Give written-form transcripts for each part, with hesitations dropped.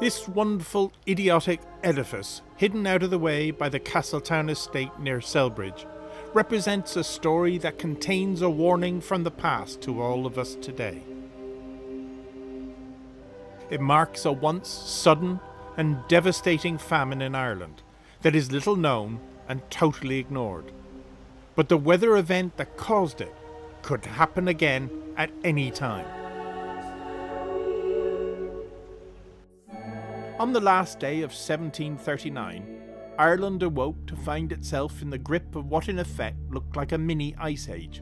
This wonderful, idiotic edifice, hidden out of the way by the Castletown estate near Selbridge, represents a story that contains a warning from the past to all of us today. It marks a once sudden and devastating famine in Ireland that is little known and totally ignored. But the weather event that caused it could happen again at any time. On the last day of 1739, Ireland awoke to find itself in the grip of what in effect looked like a mini ice age.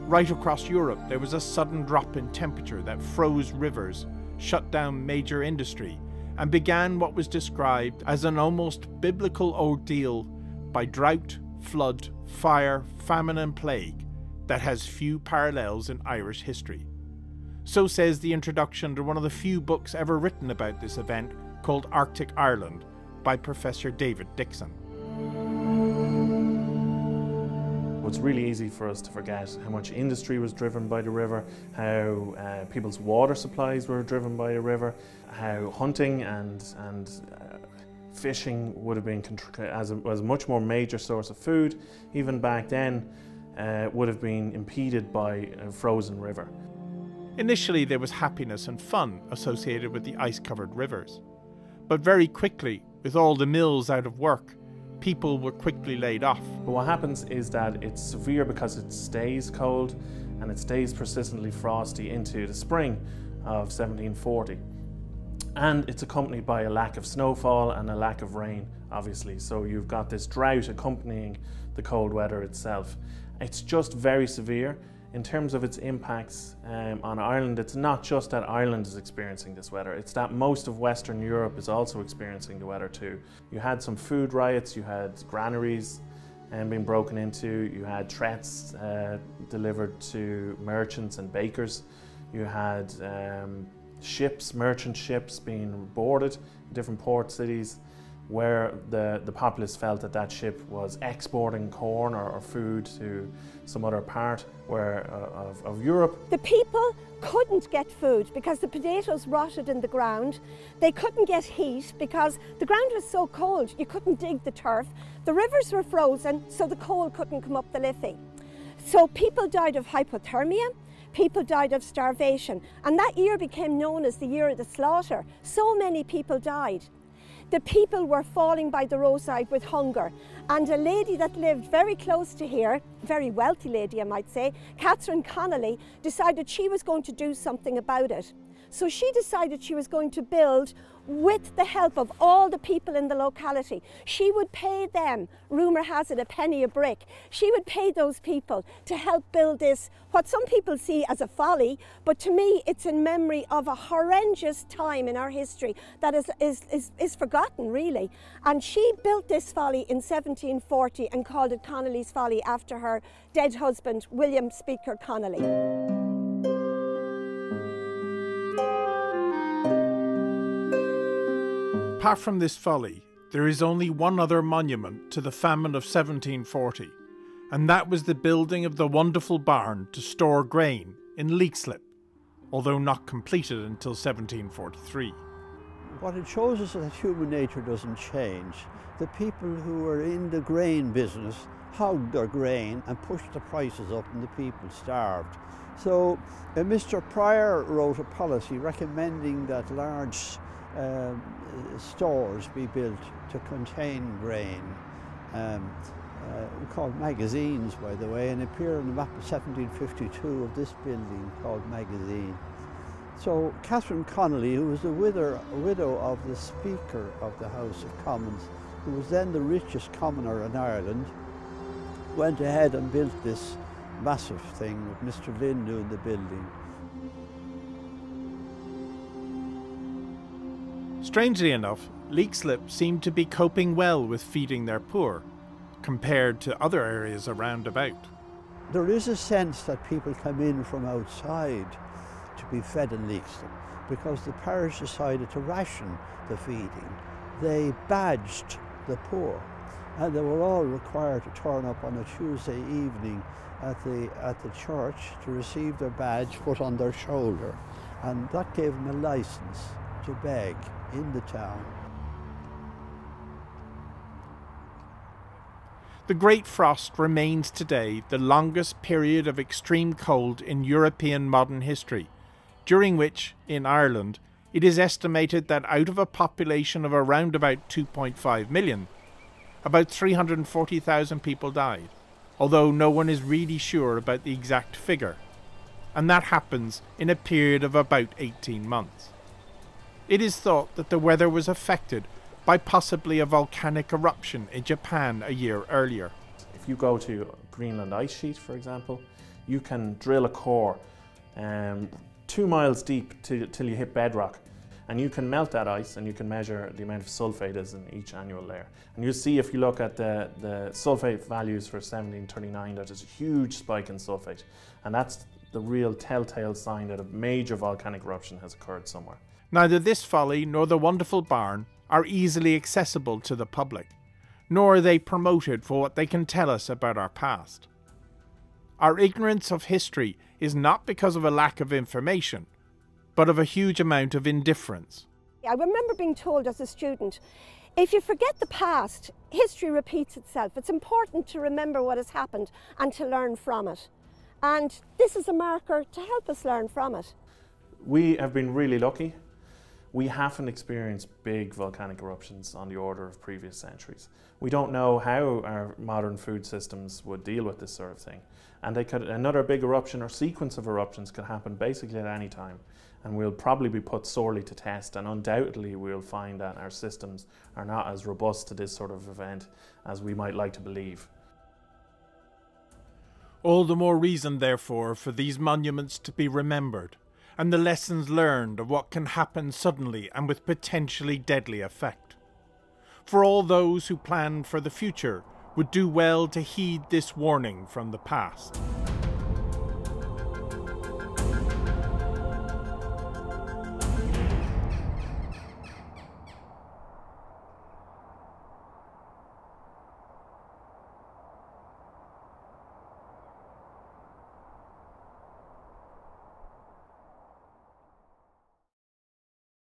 Right across Europe there was a sudden drop in temperature that froze rivers, shut down major industry, and began what was described as an almost biblical ordeal by drought, flood, fire, famine and plague that has few parallels in Irish history. So says the introduction to one of the few books ever written about this event, called Arctic Ireland, by Professor David Dixon. It's really easy for us to forget how much industry was driven by the river, how people's water supplies were driven by the river, how hunting and fishing would have been as a much more major source of food, even back then, would have been impeded by a frozen river. Initially there was happiness and fun associated with the ice-covered rivers. But very quickly, with all the mills out of work, people were quickly laid off. But what happens is that it's severe because it stays cold and it stays persistently frosty into the spring of 1740. And it's accompanied by a lack of snowfall and a lack of rain, obviously. So you've got this drought accompanying the cold weather itself. It's just very severe. In terms of its impacts on Ireland, it's not just that Ireland is experiencing this weather, it's that most of Western Europe is also experiencing the weather too. You had some food riots, you had granaries being broken into, you had threats delivered to merchants and bakers, you had ships, merchant ships being boarded in different port cities where the populace felt that that ship was exporting corn or food to some other part of Europe. The people couldn't get food because the potatoes rotted in the ground. They couldn't get heat because the ground was so cold you couldn't dig the turf. The rivers were frozen, so the coal couldn't come up the Liffey. So people died of hypothermia, people died of starvation, and that year became known as the year of the slaughter. So many people died. The people were falling by the roadside with hunger, and a lady that lived very close to here, very wealthy lady I might say, Catherine Connelly, decided she was going to do something about it. So she decided she was going to build, with the help of all the people in the locality, she would pay them, rumour has it, a penny a brick. She would pay those people to help build this, what some people see as a folly, but to me it's in memory of a horrendous time in our history that is forgotten really. And she built this folly in 1740 and called it Connellys Valley after her dead husband, William Speaker Connelly. Apart from this folly, there is only one other monument to the famine of 1740, and that was the building of the wonderful barn to store grain in Leixlip, although not completed until 1743. What it shows us is that human nature doesn't change. The people who were in the grain business hogged their grain and pushed the prices up, and the people starved. So Mr. Pryor wrote a policy recommending that large stores be built to contain grain, called magazines, by the way, and appear on the map of 1752 of this building called Magazine. So Catherine Connelly, who was the widow of the Speaker of the House of Commons, who was then the richest commoner in Ireland, went ahead and built this massive thing with Mr. Lynn doing the building. Strangely enough, Leixlip seemed to be coping well with feeding their poor, compared to other areas around about. There is a sense that people come in from outside to be fed in Leixlip because the parish decided to ration the feeding. They badged the poor, and they were all required to turn up on a Tuesday evening at the church to receive their badge put on their shoulder, and that gave them a license to beg in the town. The Great Frost remains today the longest period of extreme cold in European modern history, during which, in Ireland, it is estimated that out of a population of around about 2.5 million, about 340,000 people died, although no one is really sure about the exact figure, and that happens in a period of about 18 months. It is thought that the weather was affected by possibly a volcanic eruption in Japan a year earlier. If you go to a Greenland ice sheet, for example, you can drill a core 2 miles deep till you hit bedrock, and you can melt that ice and you can measure the amount of sulfate is in each annual layer. And you'll see, if you look at the sulfate values for 1739, that there's a huge spike in sulfate, and that's the real telltale sign that a major volcanic eruption has occurred somewhere. Neither this folly nor the wonderful barn are easily accessible to the public, nor are they promoted for what they can tell us about our past. Our ignorance of history is not because of a lack of information, but of a huge amount of indifference. I remember being told as a student, if you forget the past, history repeats itself. It's important to remember what has happened and to learn from it. And this is a marker to help us learn from it. We have been really lucky. We haven't experienced big volcanic eruptions on the order of previous centuries. We don't know how our modern food systems would deal with this sort of thing. And another big eruption or sequence of eruptions could happen basically at any time. And we'll probably be put sorely to test, and undoubtedly we'll find that our systems are not as robust to this sort of event as we might like to believe. All the more reason, therefore, for these monuments to be remembered, and the lessons learned of what can happen suddenly and with potentially deadly effect. For all those who plan for the future would do well to heed this warning from the past.